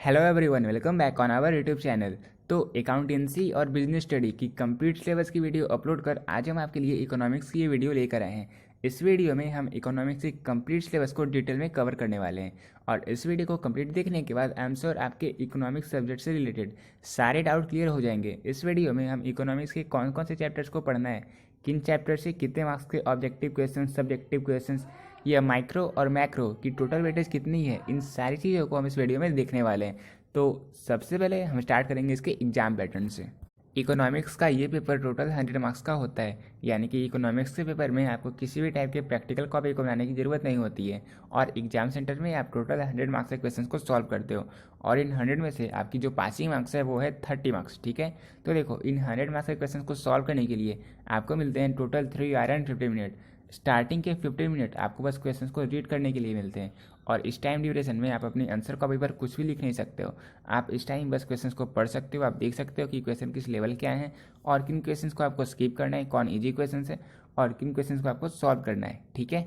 Hello everyone, welcome back on our YouTube channel. तो accountancy और business study की complete syllabus की video upload कर आज हम आपके लिए इकोनॉमिक्स की ये वीडियो लेकर आए हैं। इस वीडियो में हम इकोनॉमिक्स की कंप्लीट सिलेबस को डिटेल में कवर करने वाले हैं और इस वीडियो को कंप्लीट देखने के बाद आई एम श्योर आपके इकोनॉमिक्स सब्जेक्ट से रिलेटेड सारे डाउट क्लियर हो जाएंगे। इस वीडियो में हम इकोनॉमिक्स के कौन कौन से चैप्टर्स को पढ़ना है, किन चैप्टर से कितने मार्क्स के ऑब्जेक्टिव क्वेश्चन, सब्जेक्टिव क्वेश्चन या माइक्रो और मैक्रो की टोटल वेटेज कितनी है, इन सारी चीज़ों को हम इस वीडियो में देखने वाले हैं। तो सबसे पहले हम स्टार्ट करेंगे इसके एग्जाम पैटर्न से। इकोनॉमिक्स का ये पेपर टोटल 100 मार्क्स का होता है, यानी कि इकोनॉमिक्स के पेपर में आपको किसी भी टाइप के प्रैक्टिकल कॉपी को बनाने की ज़रूरत नहीं होती है और एग्जाम सेंटर में आप टोटल 100 मार्क्स के क्वेश्चन को सॉल्व करते हो और इन 100 में से आपकी जो पासिंग मार्क्स है वो है 30 मार्क्स। ठीक है, तो देखो इन 100 मार्क्स के क्वेश्चन को सॉल्व करने के लिए आपको मिलते हैं total 3 our and 50 minute. Starting के 15 मिनट आपको बस क्वेश्चंस को रीड करने के लिए मिलते हैं और इस टाइम ड्यूरेशन में आप अपनी आंसर कॉपी पर कुछ भी लिख नहीं सकते हो। आप इस टाइम बस क्वेश्चंस को पढ़ सकते हो, आप देख सकते हो कि क्वेश्चन किस लेवल के आए हैं और किन क्वेश्चंस को आपको स्किप करना है, कौन इजी क्वेश्चन है और किन क्वेश्चंस को आपको सॉल्व करना है। ठीक है,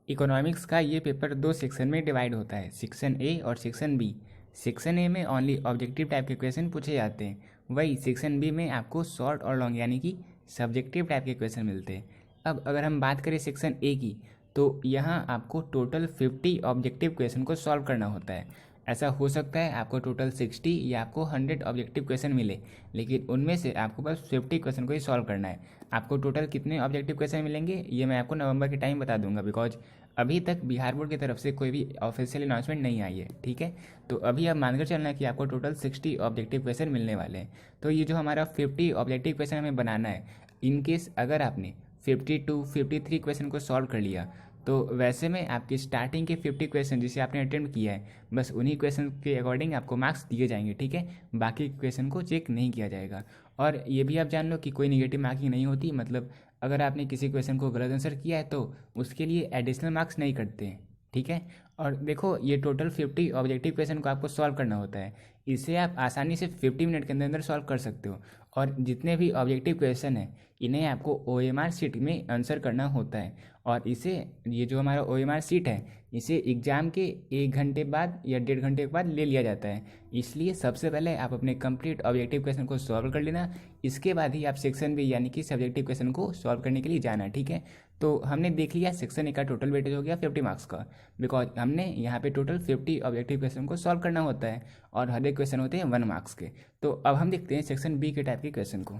इकोनॉमिक्स का ये पेपर दो सेक्शन में डिवाइड होता है, सेक्शन ए और सेक्शन बी। सेक्शन ए में ओनली ऑब्जेक्टिव टाइप के क्वेश्चन पूछे जाते हैं, वही सेक्शन बी में आपको शॉर्ट और लॉन्ग यानी कि सब्जेक्टिव टाइप के क्वेश्चन मिलते हैं। अब अगर हम बात करें सेक्शन ए की, तो यहाँ आपको टोटल 50 ऑब्जेक्टिव क्वेश्चन को सॉल्व करना होता है। ऐसा हो सकता है आपको टोटल 60 या आपको 100 ऑब्जेक्टिव क्वेश्चन मिले, लेकिन उनमें से आपको बस 50 क्वेश्चन को ही सॉल्व करना है। आपको टोटल कितने ऑब्जेक्टिव क्वेश्चन मिलेंगे ये मैं आपको नवंबर के टाइम बता दूंगा, बिकॉज अभी तक बिहार बोर्ड की तरफ से कोई भी ऑफिशियल अनाउंसमेंट नहीं आई है। ठीक है, तो अभी आप मानकर चलना है कि आपको टोटल 60 ऑब्जेक्टिव क्वेश्चन मिलने वाले हैं। तो ये जो हमारा 50 ऑब्जेक्टिव क्वेश्चन हमें बनाना है, इनकेस अगर आपने 52 53 क्वेश्चन को सॉल्व कर लिया तो वैसे में आपकी स्टार्टिंग के 50 क्वेश्चन जिसे आपने अटेम्प्ट किया है बस उन्हीं क्वेश्चन के अकॉर्डिंग आपको मार्क्स दिए जाएंगे। ठीक है, बाकी क्वेश्चन को चेक नहीं किया जाएगा। और ये भी आप जान लो कि कोई निगेटिव मार्किंग नहीं होती, मतलब अगर आपने किसी क्वेश्चन को गलत आंसर किया है तो उसके लिए एडिशनल मार्क्स नहीं कटते हैं। ठीक है, और देखो ये टोटल 50 ऑब्जेक्टिव क्वेश्चन को आपको सॉल्व करना होता है, इसे आप आसानी से 50 मिनट के अंदर अंदर सॉल्व कर सकते हो। और जितने भी ऑब्जेक्टिव क्वेश्चन हैं इन्हें आपको OMR शीट में आंसर करना होता है और इसे ये जो हमारा OMR शीट है इसे एग्ज़ाम के 1 घंटे बाद या 1.5 घंटे बाद ले लिया जाता है। इसलिए सबसे पहले आप अपने कंप्लीट ऑब्जेक्टिव क्वेश्चन को सॉल्व कर लेना, इसके बाद ही आप सेक्शन बी यानी कि सब्जेक्टिव क्वेश्चन को सॉल्व करने के लिए जाना। ठीक है, तो हमने देख लिया सेक्शन ए का टोटल वेटेज हो गया 50 मार्क्स का, बिकॉज हमने यहाँ पे टोटल 50 ऑब्जेक्टिव क्वेश्चन को सॉल्व करना होता है और हर एक क्वेश्चन होते हैं 1 मार्क्स के। तो अब हम देखते हैं सेक्शन बी के टाइप के क्वेश्चन को।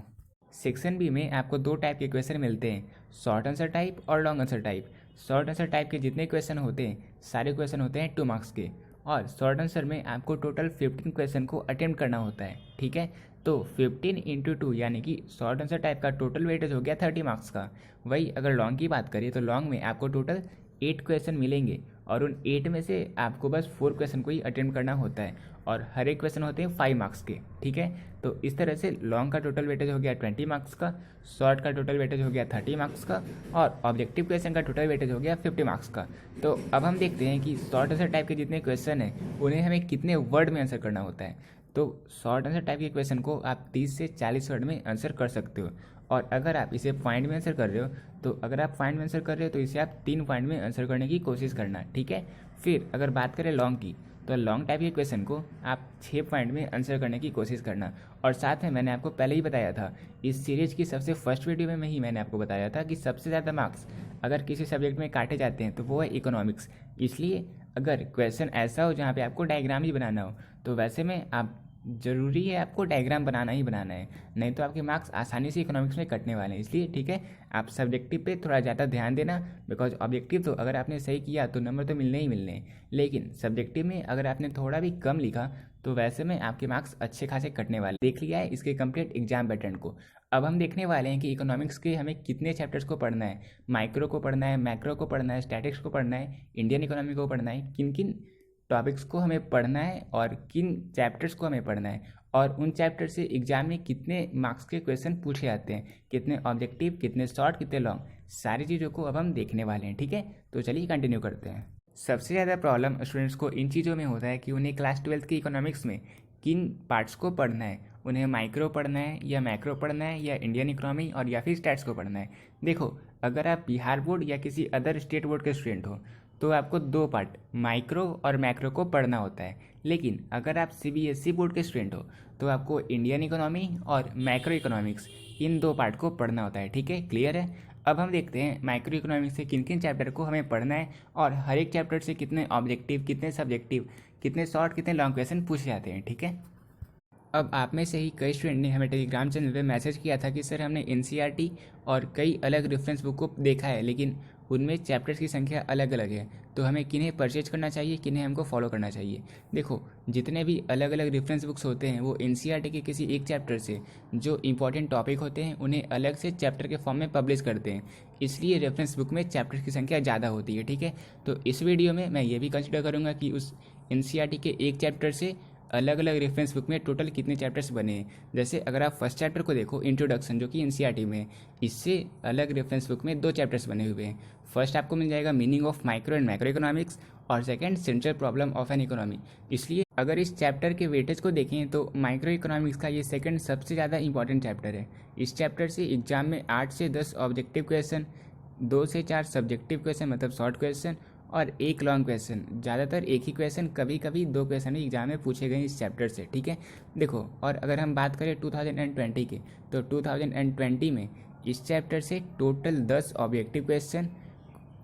सेक्शन बी में आपको 2 टाइप के क्वेश्चन मिलते हैं, शॉर्ट आंसर टाइप और long answer type. Short answer type के जितने क्वेश्चन होते हैं सारे क्वेश्चन होते हैं 2 मार्क्स के और शॉर्ट आंसर में आपको टोटल 15 क्वेश्चन को अटेम्प्ट करना होता है। ठीक है, तो 15 इंटू 2 यानी कि शॉर्ट आंसर टाइप का टोटल वेटेज हो गया 30 मार्क्स का। वही अगर लॉन्ग की बात करें तो लॉन्ग में आपको टोटल 8 क्वेश्चन मिलेंगे और उन 8 में से आपको बस 4 क्वेश्चन को ही अटेम्प्ट करना होता है और हर एक क्वेश्चन होते हैं 5 मार्क्स के। ठीक है, तो इस तरह से लॉन्ग का टोटल वेटेज हो गया 20 मार्क्स का, शॉर्ट का टोटल वेटेज हो गया 30 मार्क्स का और ऑब्जेक्टिव क्वेश्चन का टोटल वेटेज हो गया 50 मार्क्स का। तो अब हम देखते हैं कि शॉर्ट आंसर टाइप के जितने क्वेश्चन हैं उन्हें हमें कितने वर्ड में आंसर करना होता है। तो शॉर्ट आंसर टाइप के क्वेश्चन को आप 30 से 40 वर्ड में आंसर कर सकते हो और अगर आप इसे पॉइंट में आंसर कर रहे हो तो अगर आप पॉइंट में आंसर कर रहे हो तो इसे आप 3 पॉइंट में आंसर करने की कोशिश करना। ठीक है, फिर अगर बात करें लॉन्ग की तो लॉन्ग टाइप के क्वेश्चन को आप 6 पॉइंट में आंसर करने की कोशिश करना। और साथ में मैंने आपको पहले ही बताया था, इस सीरीज की सबसे फर्स्ट वीडियो में ही मैंने आपको बताया था कि सबसे ज़्यादा मार्क्स अगर किसी सब्जेक्ट में काटे जाते हैं तो वो है इकोनॉमिक्स। इसलिए अगर क्वेश्चन ऐसा हो जहाँ पे आपको डायग्राम ही बनाना हो तो वैसे में आप ज़रूरी है आपको डायग्राम बनाना ही बनाना है, नहीं तो आपके मार्क्स आसानी से इकोनॉमिक्स में कटने वाले हैं। इसलिए ठीक है, आप सब्जेक्टिव पे थोड़ा ज़्यादा ध्यान देना, बिकॉज ऑब्जेक्टिव तो अगर आपने सही किया तो नंबर तो मिलने ही मिलने हैं, लेकिन सब्जेक्टिव में अगर आपने थोड़ा भी कम लिखा तो वैसे में आपके मार्क्स अच्छे खासे कटने वाले। देख लिया है इसके कंप्लीट एग्जाम पैटर्न को। अब हम देखने वाले हैं कि इकोनॉमिक्स के हमें कितने चैप्टर्स को पढ़ना है, माइक्रो को पढ़ना है, मैक्रो को पढ़ना है, स्टैटिक्स को पढ़ना है, इंडियन इकोनॉमी को पढ़ना है, किन किन टॉपिक्स को हमें पढ़ना है और किन चैप्टर्स को हमें पढ़ना है और उन चैप्टर से एग्जाम में कितने मार्क्स के क्वेश्चन पूछे जाते हैं, कितने ऑब्जेक्टिव, कितने शॉर्ट, कितने लॉन्ग, सारी चीज़ों को अब हम देखने वाले हैं। ठीक है, तो चलिए कंटिन्यू करते हैं। सबसे ज़्यादा प्रॉब्लम स्टूडेंट्स को इन चीज़ों में होता है कि उन्हें क्लास 12th की इकोनॉमिक्स में किन पार्ट्स को पढ़ना है, उन्हें माइक्रो पढ़ना है या मैक्रो पढ़ना है या इंडियन इकोनॉमी और या फिर स्टैट्स को पढ़ना है। देखो, अगर आप बिहार बोर्ड या किसी अदर स्टेट बोर्ड के स्टूडेंट हो तो आपको 2 पार्ट माइक्रो और मैक्रो को पढ़ना होता है, लेकिन अगर आप सीबीएसई बोर्ड के स्टूडेंट हो तो आपको इंडियन इकोनॉमी और मैक्रो इकोनॉमिक्स इन दो पार्ट को पढ़ना होता है। ठीक है, क्लियर है। अब हम देखते हैं माइक्रो इकोनॉमिक्स से किन किन चैप्टर को हमें पढ़ना है और हर एक चैप्टर से कितने ऑब्जेक्टिव, कितने सब्जेक्टिव, कितने शॉर्ट, कितने लॉन्ग क्वेश्चन पूछे जाते हैं। ठीक है, अब आप में से ही कई स्टूडेंट ने हमें टेलीग्राम चैनल पे मैसेज किया था कि सर हमने एनसीईआरटी और कई अलग रेफरेंस बुक को देखा है, लेकिन उनमें चैप्टर्स की संख्या अलग अलग है, तो हमें किन्हें परचेज करना चाहिए, किन्हें हमको फॉलो करना चाहिए। देखो, जितने भी अलग अलग रेफरेंस बुक्स होते हैं वो एनसीईआरटी के किसी एक चैप्टर से जो इंपॉर्टेंट टॉपिक होते हैं उन्हें अलग से चैप्टर के फॉर्म में पब्लिश करते हैं, इसलिए रेफरेंस बुक में चैप्टर की संख्या ज़्यादा होती है। ठीक है, तो इस वीडियो में मैं ये भी कंसिडर करूँगा कि उस एनसीईआरटी के एक चैप्टर से अलग अलग रेफरेंस बुक में टोटल कितने चैप्टर्स बने हैं। जैसे अगर आप फर्स्ट चैप्टर को देखो, इंट्रोडक्शन, जो कि एनसीईआरटी में है, इससे अलग रेफरेंस बुक में दो चैप्टर्स बने हुए हैं। फर्स्ट आपको मिल जाएगा meaning of micro and macro economics और second central problem of an economy. इसलिए अगर इस चैप्टर के वेटेज को देखें तो माइक्रो इकोनॉमिक्स का ये सेकंड सबसे ज़्यादा इंपॉर्टेंट चैप्टर है। इस चैप्टर से एग्जाम में 8 से 10 ऑब्जेक्टिव क्वेश्चन, 2 से 4 सब्जेक्टिव क्वेश्चन मतलब शॉर्ट क्वेश्चन और एक लॉन्ग क्वेश्चन, ज़्यादातर एक ही क्वेश्चन, कभी कभी दो क्वेश्चन भी एग्जाम में पूछे गए इस चैप्टर से। ठीक है, देखो, और अगर हम बात करें 2020 की, तो 2020 में इस चैप्टर से टोटल 10 ऑब्जेक्टिव क्वेश्चन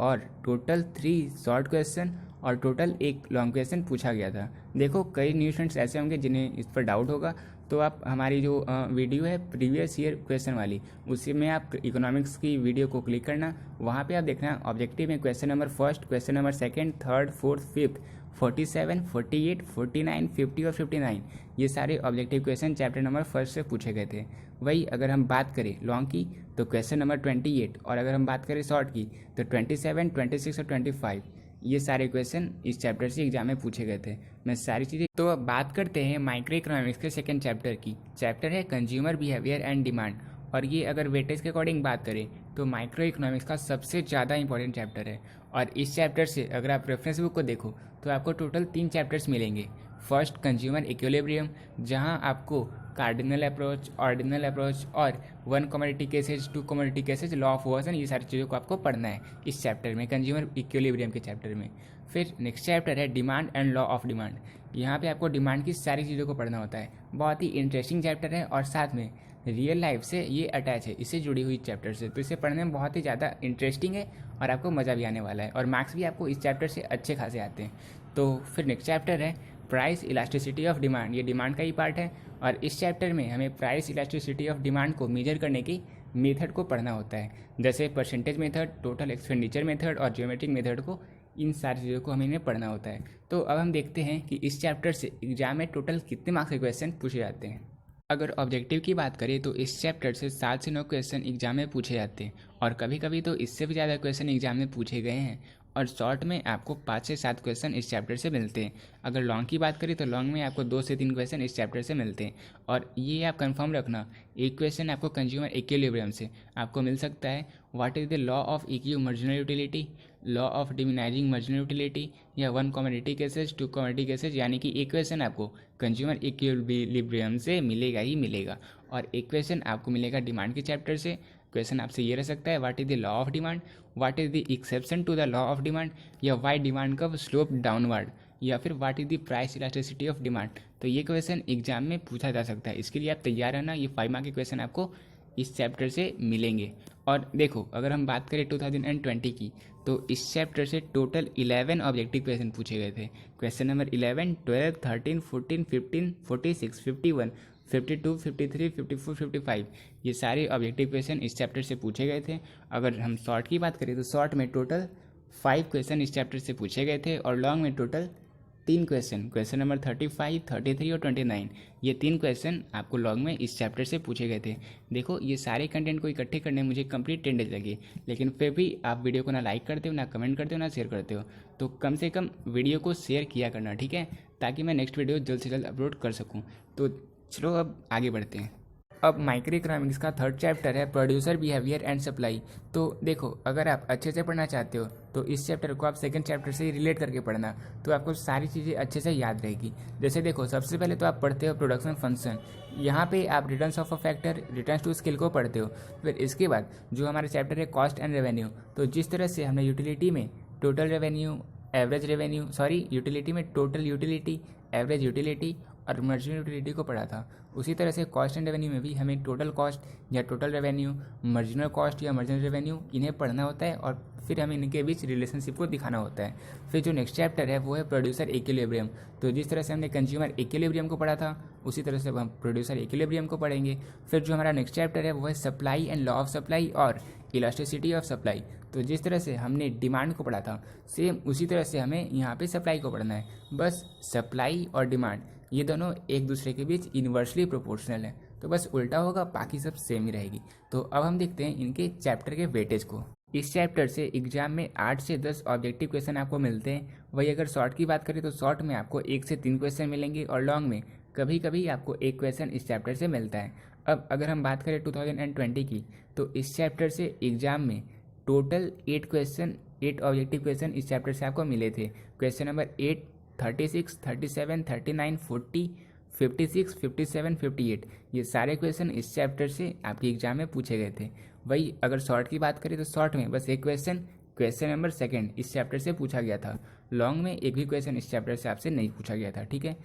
और टोटल 3 शॉर्ट क्वेश्चन और टोटल एक लॉन्ग क्वेश्चन पूछा गया था। देखो, कई न्यू स्टूडेंट्स ऐसे होंगे जिन्हें इस पर डाउट होगा, तो आप हमारी जो वीडियो है प्रीवियस ईयर क्वेश्चन वाली, उसी में आप इकोनॉमिक्स की वीडियो को क्लिक करना, वहाँ पे आप देखना ऑब्जेक्टिव में question number first, question number second, third, fourth, fifth, 47, 48, 49, 50 और 59 ये सारे objective question chapter number first से पूछे गए थे। वही अगर हम बात करें लॉन्ग की तो क्वेश्चन नंबर 28, और अगर हम बात करें शॉर्ट की तो 27, 26 और 25 ये सारे क्वेश्चन इस चैप्टर से एग्जाम में पूछे गए थे। मैं सारी चीज़ें, तो अब बात करते हैं माइक्रो इकोनॉमिक्स के सेकंड चैप्टर की। चैप्टर है कंज्यूमर बिहेवियर एंड डिमांड, और ये अगर वेटेज के अकॉर्डिंग बात करें तो माइक्रो इकोनॉमिक्स का सबसे ज़्यादा इंपॉर्टेंट चैप्टर है। और इस चैप्टर से अगर आप रेफरेंस बुक को देखो तो आपको टोटल 3 चैप्टर्स मिलेंगे। फर्स्ट कंज्यूमर इक्विलिब्रियम, जहाँ आपको कार्डिनल अप्रोच, ऑर्डिनल अप्रोच और 1 commodity cases, 2 commodity cases, law of version, ये सारी चीज़ों को आपको पढ़ना है इस चैप्टर में, कंज्यूमर इक्विलिब्रियम के चैप्टर में। फिर नेक्स्ट चैप्टर है demand and law of demand. यहाँ पे आपको डिमांड की सारी चीज़ों को पढ़ना होता है। बहुत ही इंटरेस्टिंग चैप्टर है और साथ में रियल लाइफ से ये अटैच है, इससे जुड़ी हुई चैप्टर से, तो इसे पढ़ने में बहुत ही ज़्यादा इंटरेस्टिंग है और आपको मज़ा भी आने वाला है, और मार्क्स भी आपको इस चैप्टर से अच्छे खासे आते हैं। तो फिर नेक्स्ट चैप्टर है प्राइस इलास्टिसिटी ऑफ डिमांड, ये डिमांड का ही पार्ट है, और इस चैप्टर में हमें प्राइस इलास्टिसिटी ऑफ डिमांड को मेजर करने की मेथड को पढ़ना होता है, जैसे percentage method, total expenditure method और ज्योमेट्रिक मेथड को, इन सारी चीज़ों को हमें इन्हें पढ़ना होता है। तो अब हम देखते हैं कि इस चैप्टर से एग्जाम में टोटल कितने मार्क्स के क्वेश्चन पूछे जाते हैं। अगर ऑब्जेक्टिव की बात करें तो इस चैप्टर से 7 से 9 क्वेश्चन एग्जाम में पूछे जाते हैं, और कभी कभी तो इससे भी ज़्यादा क्वेश्चन एग्जाम में पूछे गए हैं। और शॉर्ट में आपको 5 से 7 क्वेश्चन इस चैप्टर से मिलते हैं। अगर लॉन्ग की बात करें तो लॉन्ग में आपको 2 से 3 क्वेश्चन इस चैप्टर से मिलते हैं। और ये आप कंफर्म रखना, एक क्वेश्चन आपको कंज्यूमर इक्विलिब्रियम से आपको मिल सकता है, what is the law of equi marginal utility, law of diminishing marginal utility, या 1 कमोडिटी केसेज, 2 कमोडिटी केसेज, यानी कि एक क्वेश्चन आपको कंज्यूमर इक्विलिब्रियम से मिलेगा ही मिलेगा। और एक क्वेश्चन आपको मिलेगा डिमांड के चैप्टर से। क्वेश्चन आपसे ये रह सकता है, what is the law of demand, what is the exception to the law of demand, या why demand curve slope downward, या फिर what is the price elasticity of demand. तो ये क्वेश्चन एग्जाम में पूछा जा सकता है, इसके लिए आप तैयार रहना। ये 5 मार्क के क्वेश्चन आपको इस चैप्टर से मिलेंगे। और देखो, अगर हम बात करें 2020 की, तो इस चैप्टर से टोटल 11 ऑब्जेक्टिव क्वेश्चन पूछे गए थे। क्वेश्चन नंबर 11, 12, 13, 14, 15, 46, 51, 52, 53, 54, 55 ये सारे ऑब्जेक्टिव क्वेश्चन इस चैप्टर से पूछे गए थे। अगर हम शॉर्ट की बात करें तो शॉर्ट में टोटल 5 क्वेश्चन इस चैप्टर से पूछे गए थे, और लॉन्ग में टोटल 3 क्वेश्चन, क्वेश्चन नंबर 35, 33 और 29 ये 3 क्वेश्चन आपको लॉन्ग में इस चैप्टर से पूछे गए थे। देखो, ये सारे कंटेंट को इकट्ठे करने में मुझे कंप्लीट 10 डेज लगे, लेकिन फिर भी आप वीडियो को ना लाइक करते हो, ना कमेंट करते हो, ना शेयर करते हो। तो कम से कम वीडियो को शेयर किया करना, ठीक है, ताकि मैं नेक्स्ट वीडियो जल्द से जल्द अपलोड कर सकूँ। तो चलो अब आगे बढ़ते हैं। अब माइक्रो इकोनॉमिक्स का थर्ड चैप्टर है प्रोड्यूसर बिहेवियर एंड सप्लाई। तो देखो, अगर आप अच्छे से पढ़ना चाहते हो तो इस चैप्टर को आप सेकंड चैप्टर से रिलेट करके पढ़ना, तो आपको सारी चीज़ें अच्छे से याद रहेगी। जैसे देखो, सबसे पहले तो आप पढ़ते हो प्रोडक्शन फंक्शन, यहाँ पे आप returns of a factor, returns to scale को पढ़ते हो। फिर इसके बाद जो हमारा चैप्टर है कॉस्ट एंड रेवेन्यू, तो जिस तरह से हमने यूटिलिटी में total revenue, average revenue, utility में टोटल यूटिलिटी, एवरेज यूटिलिटी और मार्जिनल यूटिलिटी को पढ़ा था। उसी तरह से कॉस्ट एंड रेवेन्यू में भी हमें टोटल कॉस्ट या टोटल रेवेन्यू, मार्जिनल कॉस्ट या मार्जिनल रेवेन्यू, इन्हें पढ़ना होता है और फिर हमें इनके बीच रिलेशनशिप को दिखाना होता है। फिर जो नेक्स्ट चैप्टर है वो है प्रोड्यूसर इक्विलिब्रियम। तो जिस तरह से हमने कंज्यूमर इक्विलिब्रियम को पढ़ा था उसी तरह से हम प्रोड्यूसर इक्विलिब्रियम को पढ़ेंगे। फिर जो हमारा नेक्स्ट चैप्टर है वो है supply and law of supply और इलास्टिसिटी ऑफ सप्लाई। तो जिस तरह से हमने डिमांड को पढ़ा था सेम उसी तरह से हमें यहाँ पे सप्लाई को पढ़ना है। बस सप्लाई और डिमांड ये दोनों एक दूसरे के बीच इन्वर्सली प्रोपोर्शनल है, तो बस उल्टा होगा, बाकी सब सेम ही रहेगी। तो अब हम देखते हैं इनके चैप्टर के वेटेज को। इस चैप्टर से एग्जाम में 8 से 10 ऑब्जेक्टिव क्वेश्चन आपको मिलते हैं। वही अगर शॉर्ट की बात करें तो शॉर्ट में आपको 1 से 3 क्वेश्चन मिलेंगे और लॉन्ग में कभी कभी आपको 1 क्वेश्चन इस चैप्टर से मिलता है। अब अगर हम बात करें 2020 की तो इस चैप्टर से एग्जाम में टोटल 8 ऑब्जेक्टिव क्वेश्चन इस चैप्टर से आपको मिले थे। क्वेश्चन नंबर 8, 36, 37, 39, 40, 56, 57, 58 ये सारे क्वेश्चन इस चैप्टर से आपके एग्जाम में पूछे गए थे। वही अगर शॉर्ट की बात करें तो शॉर्ट में बस एक क्वेश्चन नंबर 2 इस चैप्टर से पूछा गया था। लॉन्ग में एक भी क्वेश्चन इस चैप्टर से आपसे नहीं पूछा गया था। ठीक है,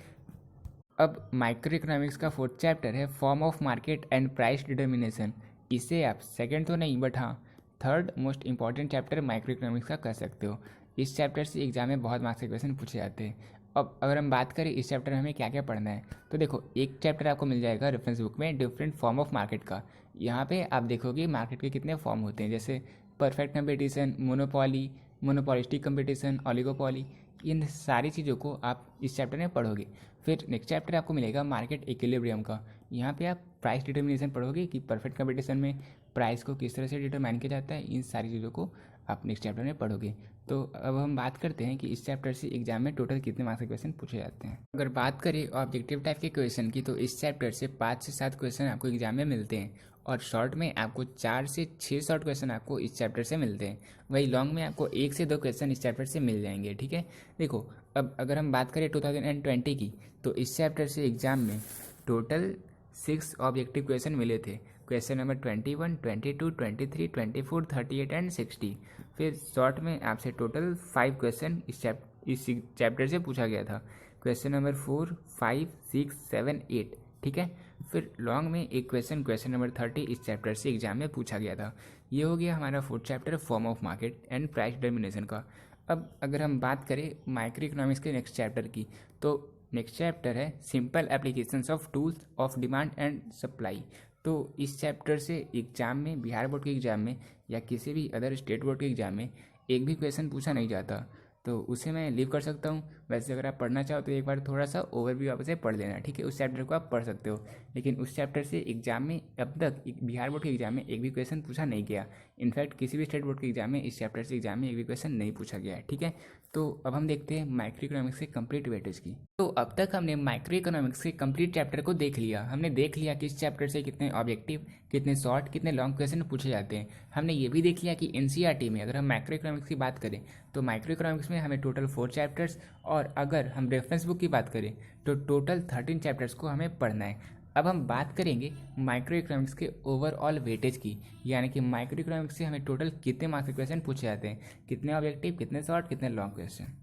अब माइक्रो इकोनॉमिक्स का 4th चैप्टर है form of market and price determination. इसे आप सेकंड तो नहीं बट हाँ 3rd most important chapter micro economics का कह सकते हो। इस चैप्टर से एग्जाम में बहुत मार्क्स के क्वेश्चन पूछे जाते हैं। अब अगर हम बात करें इस चैप्टर में हमें क्या क्या पढ़ना है तो देखो, एक चैप्टर आपको मिल जाएगा रेफरेंस बुक में डिफरेंट फॉर्म ऑफ मार्केट का। यहाँ पे आप देखोगे मार्केट के कितने फॉर्म होते हैं, जैसे perfect competition, monopoly, monopolistic competition, ऑलिगोपॉली, इन सारी चीज़ों को आप इस चैप्टर में पढ़ोगे। फिर नेक्स्ट चैप्टर आपको मिलेगा मार्केट इक्विलिब्रियम का। यहाँ पे आप प्राइस डिटर्मिनेशन पढ़ोगे कि परफेक्ट कंपटीशन में प्राइस को किस तरह से डिटरमाइन किया जाता है। इन सारी चीज़ों को आप नेक्स्ट चैप्टर में पढ़ोगे। तो अब हम बात करते हैं कि इस चैप्टर से एग्जाम में टोटल कितने मार्क्स के क्वेश्चन पूछे जाते हैं। अगर बात करें ऑब्जेक्टिव टाइप के क्वेश्चन की तो इस चैप्टर से 5 से 7 क्वेश्चन आपको एग्जाम में मिलते हैं और शॉर्ट में आपको 4 से 6 शॉर्ट क्वेश्चन आपको इस चैप्टर से मिलते हैं। वही लॉन्ग में आपको 1 से 2 क्वेश्चन इस चैप्टर से मिल जाएंगे। ठीक है, देखो अब अगर हम बात करें 2020 की तो इस चैप्टर से एग्जाम में टोटल 6 ऑब्जेक्टिव क्वेश्चन मिले थे। Question number 21, 22, 23, 24, 38 and 60। फिर शॉर्ट में आपसे टोटल 5 क्वेश्चन इस चैप्टर से पूछा गया था। Question number 4, 5, 6, 7, 8। ठीक है, फिर लॉन्ग में एक क्वेश्चन नंबर 30 इस चैप्टर से एग्जाम में पूछा गया था। ये हो गया हमारा 4th chapter form of market and price determination का। अब अगर हम बात करें माइक्रो इकोनॉमिक्स के नेक्स्ट चैप्टर की तो नेक्स्ट चैप्टर है simple applications of tools of demand and supply. तो इस चैप्टर से एग्जाम में, बिहार बोर्ड के एग्जाम में या किसी भी अदर स्टेट बोर्ड के एग्जाम में एक भी क्वेश्चन पूछा नहीं जाता, तो उसे मैं लीव कर सकता हूँ। वैसे अगर आप पढ़ना चाहो तो एक बार थोड़ा सा ओवरव्यू आप उसे पढ़ लेना। ठीक है, उस चैप्टर को आप पढ़ सकते हो, लेकिन उस चैप्टर से एग्जाम में अब तक बिहार बोर्ड के एग्जाम में एक भी क्वेश्चन पूछा नहीं गया। इनफैक्ट किसी भी स्टेट बोर्ड के एग्जाम में इस चैप्टर से एग्जाम में एक भी क्वेश्चन नहीं पूछा गया है। ठीक है, तो अब हम देखते हैं माइक्रो इकोनॉमिक्स के कंप्लीट वेटेज की। तो अब तक हमने माइक्रो इकोनॉमिक्स के कंप्लीट चैप्टर को देख लिया। हमने देख लिया कि इस चैप्टर से कितने ऑब्जेक्टिव, कितने शॉर्ट, कितने लॉन्ग क्वेश्चन पूछे जाते हैं। हमने ये भी देख लिया कि एनसीईआरटी में अगर हम माइक्रो इकोनॉमिक्स की बात करें तो माइक्रो इकोनॉमिक्स में हमें टोटल 4 चैप्टर्स, और अगर हम रेफरेंस बुक की बात करें तो टोटल 13 चैप्टर्स को हमें पढ़ना है। अब हम बात करेंगे माइक्रो इकोनॉमिक्स के ओवरऑल वेटेज की, यानी कि माइक्रो इकोनॉमिक्स से हमें टोटल कितने मार्क्स के क्वेश्चन पूछे जाते हैं, कितने ऑब्जेक्टिव, कितने शॉर्ट, कितने लॉन्ग क्वेश्चन।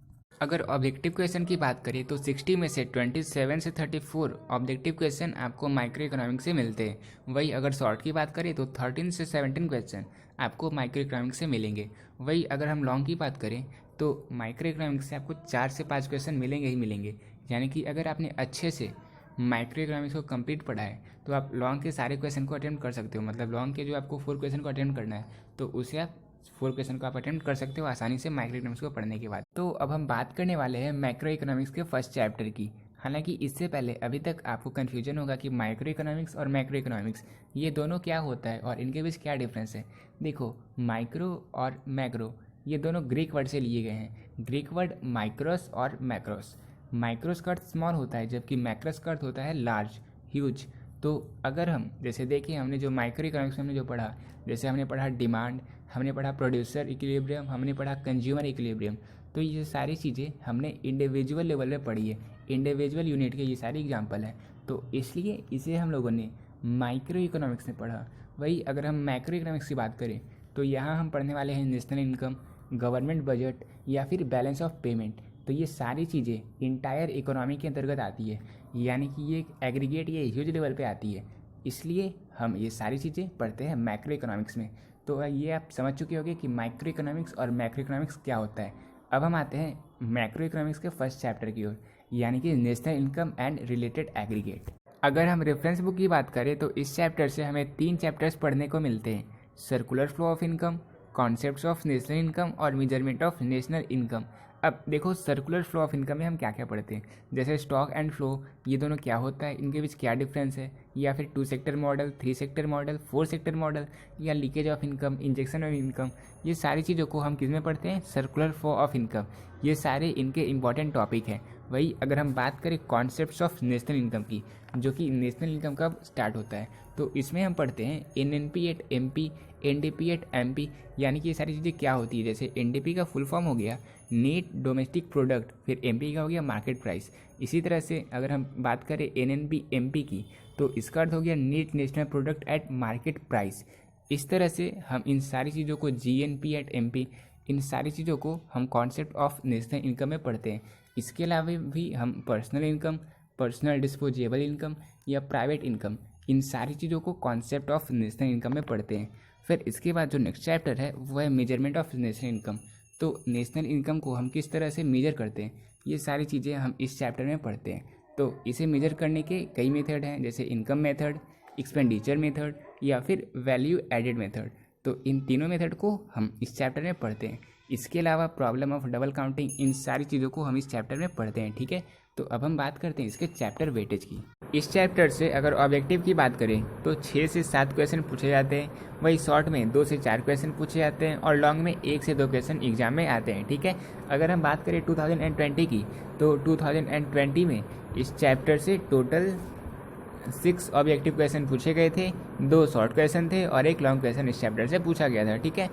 अगर ऑब्जेक्टिव क्वेश्चन की बात करें तो 60 में से 27 से 34 ऑब्जेक्टिव क्वेश्चन आपको माइक्रो इकोनॉमिक्स से मिलते हैं। वही अगर शॉर्ट की बात करें तो 13 से 17 क्वेश्चन आपको माइक्रो इकोनॉमिक्स से मिलेंगे। वही अगर हम लॉन्ग की बात करें तो माइक्रो इकोनॉमिक्स से आपको 4 से 5 क्वेश्चन मिलेंगे ही मिलेंगे। यानी कि अगर आपने अच्छे से माइक्रो इकोनॉमिक्स को कंप्लीट पढ़ा है तो आप लॉन्ग के सारे क्वेश्चन को अटेम्प्ट कर सकते हो। मतलब लॉन्ग के जो आपको 4 क्वेश्चन को अटेम्प्ट करना है तो उसे आप 4 क्वेश्चन को आप अटेम्प्ट कर सकते हो आसानी से माइक्रो इकोनॉमिक्स को पढ़ने के बाद। तो अब हम बात करने वाले हैं मैक्रो इकोनॉमिक्स के 1st चैप्टर की। हालांकि इससे पहले अभी तक आपको कन्फ्यूजन होगा कि माइक्रो इकोनॉमिक्स और मैक्रो इकोनॉमिक्स ये दोनों क्या होता है और इनके बीच क्या डिफरेंस है। देखो, माइक्रो और मैक्रो ये दोनों ग्रीक वर्ड से लिए गए हैं। ग्रीक वर्ड माइक्रोस और मैक्रोस। माइक्रोस का अर्थ स्मॉल होता है जबकि मैक्रोस का अर्थ होता है लार्ज, ह्यूज। तो अगर हम जैसे देखिए, हमने जो माइक्रो इकोनॉमिक्स में हमने जो पढ़ा, जैसे हमने पढ़ा डिमांड, हमने पढ़ा प्रोड्यूसर इक्विलिब्रियम, हमने पढ़ा कंज्यूमर इक्विलिब्रियम, तो ये सारी चीज़ें हमने इंडिविजुअल लेवल पे पढ़ी है। इंडिविजुअल यूनिट के ये सारी एग्जाम्पल हैं, तो इसलिए इसे हम लोगों ने माइक्रो इकोनॉमिक्स में पढ़ा। वही अगर हम मैक्रो इकोनॉमिक्स की बात करें तो यहाँ हम पढ़ने वाले हैं नेशनल इनकम, गवर्नमेंट बजट या फिर बैलेंस ऑफ पेमेंट। तो ये सारी चीज़ें इंटायर इकोनॉमी के अंतर्गत आती है, यानी कि ये एक एग्रीगेट या ह्यूज लेवल पे आती है। इसलिए हम ये सारी चीज़ें पढ़ते हैं मैक्रो इकोनॉमिक्स में। तो ये आप समझ चुके होंगे कि माइक्रो इकोनॉमिक्स और मैक्रो इकोनॉमिक्स क्या होता है। अब हम आते हैं मैक्रो इकोनॉमिक्स के फर्स्ट चैप्टर की ओर, यानी कि national income and related aggregate. अगर हम रेफरेंस बुक की बात करें तो इस चैप्टर से हमें 3 चैप्टर्स पढ़ने को मिलते हैं, circular flow of income, concepts of national income और मेजरमेंट ऑफ नेशनल इनकम। अब देखो सर्कुलर फ्लो ऑफ इनकम में हम क्या क्या पढ़ते हैं, जैसे स्टॉक एंड फ्लो, ये दोनों क्या होता है, इनके बीच क्या डिफरेंस है, या फिर 2 sector model, 3 sector model, 4 sector model, या leakage of income, injection of income. ये सारी चीज़ों को हम किस में पढ़ते हैं, सर्कुलर फ्लो ऑफ इनकम। ये सारे इनके इंपॉर्टेंट टॉपिक हैं। वही अगर हम बात करें कॉन्सेप्ट्स ऑफ नेशनल इनकम की, जो कि नेशनल इनकम कब स्टार्ट होता है, तो इसमें हम पढ़ते हैं NNP at MP, NDP at MP, यानी कि ये सारी चीज़ें क्या होती है। जैसे NDP का फुल फॉर्म हो गया नेट डोमेस्टिक प्रोडक्ट, फिर MP का हो गया मार्केट प्राइस। इसी तरह से अगर हम बात करें NNP MP की, तो इसका अर्थ हो गया net national product at market price. इस तरह से हम इन सारी चीज़ों को GNP एट MP, इन सारी चीज़ों को हम कॉन्सेप्ट ऑफ नेशनल इनकम में पढ़ते हैं। इसके अलावा भी हम personal income, personal disposable income या प्राइवेट इनकम, इन सारी चीज़ों को कॉन्सेप्ट ऑफ नेशनल इनकम में पढ़ते हैं। फिर इसके बाद जो नेक्स्ट चैप्टर है वो है मेजरमेंट ऑफ नेशनल इनकम। तो नेशनल इनकम को हम किस तरह से मेजर करते हैं, ये सारी चीज़ें हम इस चैप्टर में पढ़ते हैं। तो इसे मेजर करने के कई मेथड हैं, जैसे इनकम मेथड, एक्सपेंडिचर मेथड या फिर वैल्यू एडेड मेथड। तो इन तीनों मेथड को हम इस चैप्टर में पढ़ते हैं। इसके अलावा प्रॉब्लम ऑफ डबल काउंटिंग, इन सारी चीज़ों को हम इस चैप्टर में पढ़ते हैं। ठीक है, तो अब हम बात करते हैं इसके चैप्टर वेटेज की। इस चैप्टर से अगर ऑब्जेक्टिव की बात करें तो 6 से 7 क्वेश्चन पूछे जाते हैं, वही शॉर्ट में 2 से 4 क्वेश्चन पूछे जाते हैं और लॉन्ग में 1 से 2 क्वेश्चन एग्जाम में आते हैं। ठीक है, अगर हम बात करें 2020 की, तो 2020 में इस चैप्टर से टोटल 6 ऑब्जेक्टिव क्वेश्चन पूछे गए थे, 2 शॉर्ट क्वेश्चन थे और 1 लॉन्ग क्वेश्चन इस चैप्टर से पूछा गया था। ठीक है,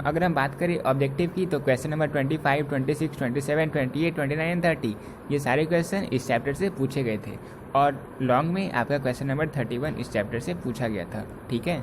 अगर हम बात करें ऑब्जेक्टिव की, तो क्वेश्चन नंबर 25, 26, 27, 28, 29, 30 ये सारे क्वेश्चन इस चैप्टर से पूछे गए थे और लॉन्ग में आपका क्वेश्चन नंबर 31 इस चैप्टर से पूछा गया था। ठीक है,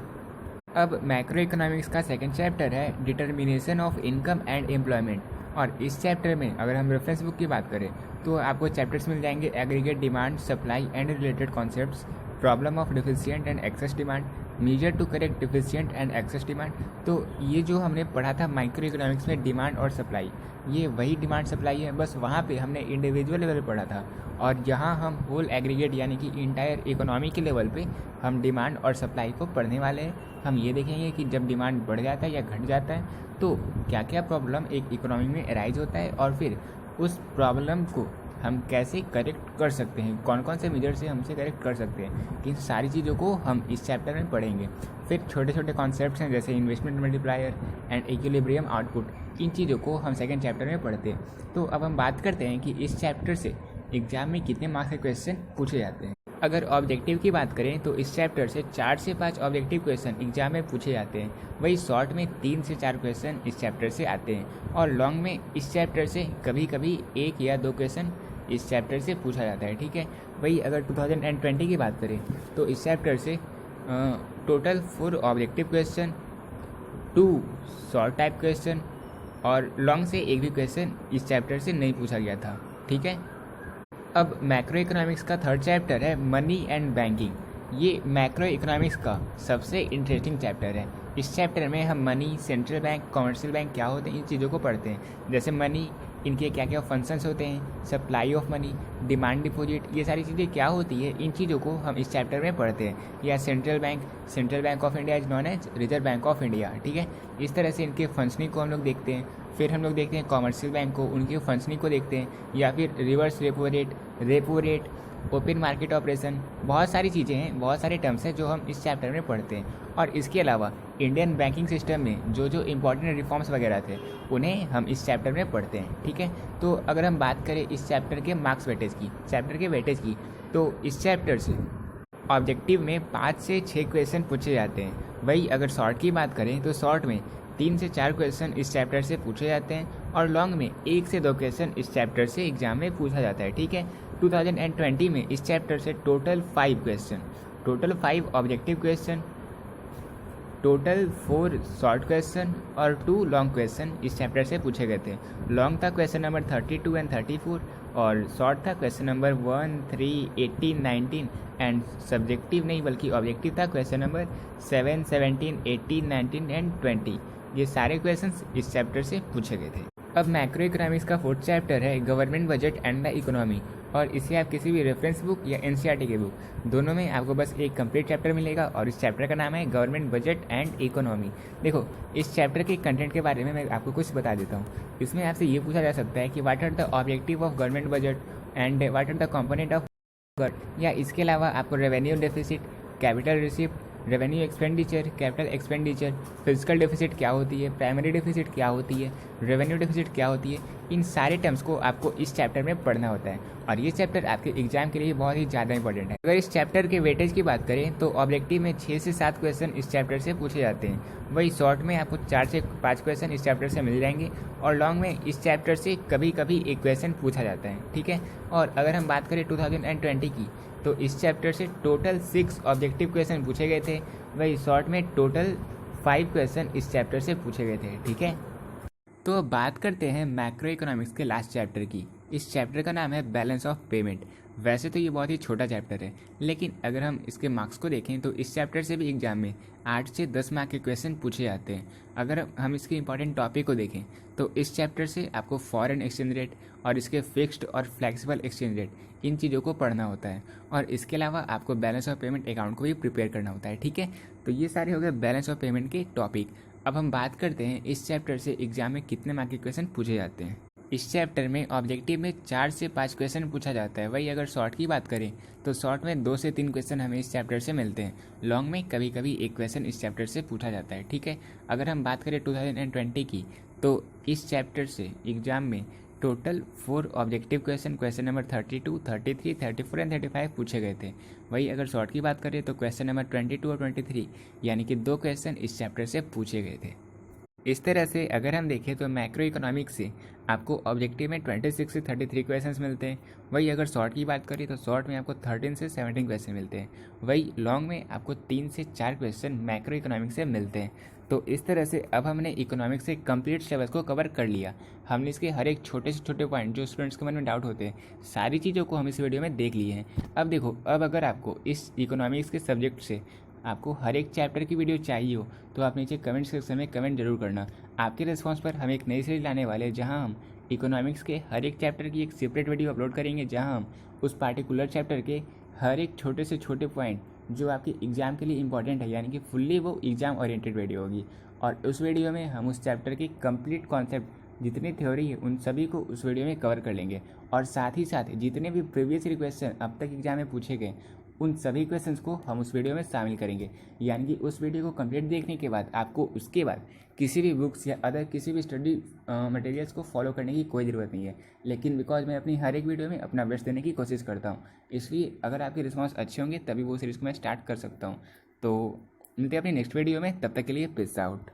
अब मैक्रो इकोनॉमिक्स का सेकंड चैप्टर है determination of income and employment. और इस चैप्टर में अगर हम रेफरेंस बुक की बात करें तो आपको चैप्टर्स मिल जाएंगे aggregate demand, supply and related concepts, problem of deficient and excess demand, measure to correct deficient and excess demand. तो ये जो हमने पढ़ा था माइक्रो इकोनॉमिक्स में डिमांड और सप्लाई, ये वही डिमांड सप्लाई है, बस वहाँ पे हमने इंडिविजुअल लेवल पढ़ा था और यहाँ हम होल एग्रीगेट यानी कि इंटायर इकोनॉमी के लेवल पे हम डिमांड और सप्लाई को पढ़ने वाले हैं। हम ये देखेंगे कि जब डिमांड बढ़ जाता है या घट जाता है तो क्या क्या प्रॉब्लम एक इकोनॉमी में अराइज होता है और फिर उस प्रॉब्लम को हम कैसे करेक्ट कर सकते हैं, कौन कौन से मेजर से हमसे करेक्ट कर सकते हैं, इन सारी चीज़ों को हम इस चैप्टर में पढ़ेंगे। फिर छोटे छोटे कॉन्सेप्ट्स हैं जैसे investment multiplier and equilibrium output, इन चीज़ों को हम सेकंड चैप्टर में पढ़ते हैं। तो अब हम बात करते हैं कि इस चैप्टर से एग्जाम में कितने मार्क्स के क्वेश्चन पूछे जाते हैं। अगर ऑब्जेक्टिव की बात करें तो इस चैप्टर से 4 से 5 ऑब्जेक्टिव क्वेश्चन एग्जाम में पूछे जाते हैं, वही शॉर्ट में 3 से 4 क्वेश्चन इस चैप्टर से आते हैं और लॉन्ग में इस चैप्टर से कभी कभी 1 या 2 क्वेश्चन इस चैप्टर से पूछा जाता है। ठीक है, वही अगर 2020 की बात करें तो इस चैप्टर से total 4 objective question, 2 short type question और लॉन्ग से 1 भी क्वेश्चन इस चैप्टर से नहीं पूछा गया था। ठीक है, अब मैक्रो इकोनॉमिक्स का थर्ड चैप्टर है मनी एंड बैंकिंग। ये मैक्रो इकोनॉमिक्स का सबसे इंटरेस्टिंग चैप्टर है। इस चैप्टर में हम money, central bank, commercial bank क्या होते हैं, इन चीज़ों को पढ़ते हैं। जैसे मनी, इनके क्या क्या फंक्शंस होते हैं, supply of money, demand deposit, ये सारी चीज़ें क्या होती है, इन चीज़ों को हम इस चैप्टर में पढ़ते हैं। या central bank of India is known as Reserve Bank of India. ठीक है, इस तरह से इनके फंक्शनिंग को हम लोग देखते हैं। फिर हम लोग देखते हैं कॉमर्शियल बैंक को, उनकी फंक्शनिंग को देखते हैं, या फिर reverse repo rate, open market operation, बहुत सारी चीज़ें हैं, बहुत सारे टर्म्स हैं जो हम इस चैप्टर में पढ़ते हैं। और इसके अलावा इंडियन बैंकिंग सिस्टम में जो जो इम्पोर्टेंट रिफॉर्म्स वगैरह थे उन्हें हम इस चैप्टर में पढ़ते हैं। ठीक है, तो अगर हम बात करें इस चैप्टर के मार्क्स वेटेज की, चैप्टर के वेटेज की, तो इस चैप्टर से ऑब्जेक्टिव में 5 से 6 क्वेश्चन पूछे जाते हैं। वही अगर शॉर्ट की बात करें तो शॉर्ट में 3 से 4 क्वेश्चन इस चैप्टर से पूछे जाते हैं और लॉन्ग में 1 से 2 क्वेश्चन इस चैप्टर से एग्जाम में पूछा जाता है। ठीक है, 2020 में इस चैप्टर से total 5 question, total 5 objective question, total 4 short question और 2 लॉन्ग क्वेश्चन इस चैप्टर से पूछे गए थे। लॉन्ग था क्वेश्चन नंबर 32 एंड 34 और शॉर्ट था क्वेश्चन नंबर 1, 3, 18, 19 एंड सब्जेक्टिव नहीं बल्कि ऑब्जेक्टिव था क्वेश्चन नंबर 7, 17, 18, 19 एंड 20। ये सारे क्वेश्चंस इस चैप्टर से पूछे गए थे। अब मैक्रो इकोनॉमिक्स का 4th चैप्टर है government budget and the economy, और इसे आप किसी भी रेफरेंस बुक या एनसीईआरटी की बुक दोनों में आपको बस एक कंप्लीट चैप्टर मिलेगा और इस चैप्टर का नाम है गवर्नमेंट बजट एंड इकोनॉमी। देखो, इस चैप्टर के कंटेंट के बारे में मैं आपको कुछ बता देता हूँ। इसमें आपसे ये पूछा जा सकता है कि what are the objective of government budget and what are the component of budget, या इसके अलावा आपको revenue deficit, capital receipt, revenue expenditure, capital expenditure, fiscal deficit क्या होती है, प्राइमरी डेफिसिट क्या होती है, रेवेन्यू डेफिसिट क्या होती है, इन सारे टर्म्स को आपको इस चैप्टर में पढ़ना होता है और ये चैप्टर आपके एग्जाम के लिए बहुत ही ज़्यादा इंपॉर्टेंट है। अगर इस चैप्टर के वेटेज की बात करें तो ऑब्जेक्टिव में 6 से 7 क्वेश्चन इस चैप्टर से पूछे जाते हैं, वही शॉर्ट में आपको 4 से 5 क्वेश्चन इस चैप्टर से मिल जाएंगे और लॉन्ग में इस चैप्टर से कभी कभी एक क्वेश्चन पूछा जाता है, ठीक है। और अगर हम बात करें 2020 की तो इस चैप्टर से टोटल 6 ऑब्जेक्टिव क्वेश्चन पूछे गए थे, वही शॉर्ट में टोटल 5 क्वेश्चन इस चैप्टर से पूछे गए थे, ठीक है। तो अब बात करते हैं मैक्रो इकोनॉमिक्स के लास्ट चैप्टर की। इस चैप्टर का नाम है बैलेंस ऑफ पेमेंट। वैसे तो ये बहुत ही छोटा चैप्टर है, लेकिन अगर हम इसके मार्क्स को देखें तो इस चैप्टर से भी एग्जाम में 8 से 10 मार्क के क्वेश्चन पूछे जाते हैं। अगर हम इसके इंपॉर्टेंट टॉपिक को देखें तो इस चैप्टर से आपको फॉरेन एक्सचेंज रेट और इसके फिक्स्ड और फ्लेक्सिबल एक्सचेंज रेट, इन चीज़ों को पढ़ना होता है और इसके अलावा आपको बैलेंस ऑफ पेमेंट अकाउंट को भी प्रिपेयर करना होता है, ठीक है। तो ये सारे हो गए बैलेंस ऑफ पेमेंट के टॉपिक। अब हम बात करते हैं इस चैप्टर से एग्जाम में कितने मार्क के क्वेश्चन पूछे जाते हैं। इस चैप्टर में ऑब्जेक्टिव में 4 से 5 क्वेश्चन पूछा जाता है, वही अगर शॉर्ट की बात करें तो शॉर्ट में 2 से 3 क्वेश्चन हमें इस चैप्टर से मिलते हैं, लॉन्ग में कभी कभी एक क्वेश्चन इस चैप्टर से पूछा जाता है, ठीक है। अगर हम बात करें 2020 की तो इस चैप्टर से एग्जाम में total 4 objective question number 32, 33, 34 and 35 पूछे गए थे। वही अगर शॉर्ट की बात करें तो क्वेश्चन नंबर 22 और 23 यानी कि 2 क्वेश्चन इस चैप्टर से पूछे गए थे। इस तरह से अगर हम देखें तो मैक्रो इकोनॉमिक्स से आपको ऑब्जेक्टिव में 26 से 33 क्वेश्चंस मिलते हैं। वही अगर शॉर्ट की बात करें तो शॉर्ट में आपको 13 से 17 क्वेश्चन मिलते हैं। वही लॉन्ग में आपको 3 से 4 क्वेश्चन मैक्रो इकोनॉमिक्स से मिलते हैं। तो इस तरह से अब हमने इकोनॉमिक्स से कंप्लीट सिलेबस को कवर कर लिया। हमने इसके हर एक छोटे से छोटे पॉइंट जो स्टूडेंट्स के मन में डाउट होते हैं, सारी चीज़ों को हम इस वीडियो में देख लिए हैं। अब देखो, अब अगर आपको इस इकोनॉमिक्स के सब्जेक्ट से आपको हर एक चैप्टर की वीडियो चाहिए हो तो आप नीचे कमेंट सेक्शन में कमेंट जरूर करना। आपके रिस्पॉन्स पर हम एक नई सीरीज लाने वाले हैं जहां हम इकोनॉमिक्स के हर एक चैप्टर की एक सेपरेट वीडियो अपलोड करेंगे, जहां हम उस पार्टिकुलर चैप्टर के हर एक छोटे से छोटे पॉइंट जो आपके एग्जाम के लिए इंपॉर्टेंट है, यानी कि फुल्ली वो एग्जाम ओरिएंटेड वीडियो होगी। और उस वीडियो में हम उस चैप्टर के कंप्लीट कॉन्सेप्ट जितनी थ्योरी है उन सभी को उस वीडियो में कवर कर लेंगे और साथ ही साथ जितने भी प्रीवियस क्वेश्चन अब तक एग्जाम में पूछे गए उन सभी क्वेश्चंस को हम उस वीडियो में शामिल करेंगे। यानी कि उस वीडियो को कंप्लीट देखने के बाद आपको उसके बाद किसी भी बुक्स या अदर किसी भी स्टडी मटेरियल्स को फॉलो करने की कोई ज़रूरत नहीं है, लेकिन बिकॉज मैं अपनी हर एक वीडियो में अपना बेस्ट देने की कोशिश करता हूँ, इसलिए अगर आपके रिस्पॉन्स अच्छे होंगे तभी वो सीरीज़ को मैं स्टार्ट कर सकता हूँ। तो मिलते हैं अपनी नेक्स्ट वीडियो में, तब तक के लिए पीस आउट।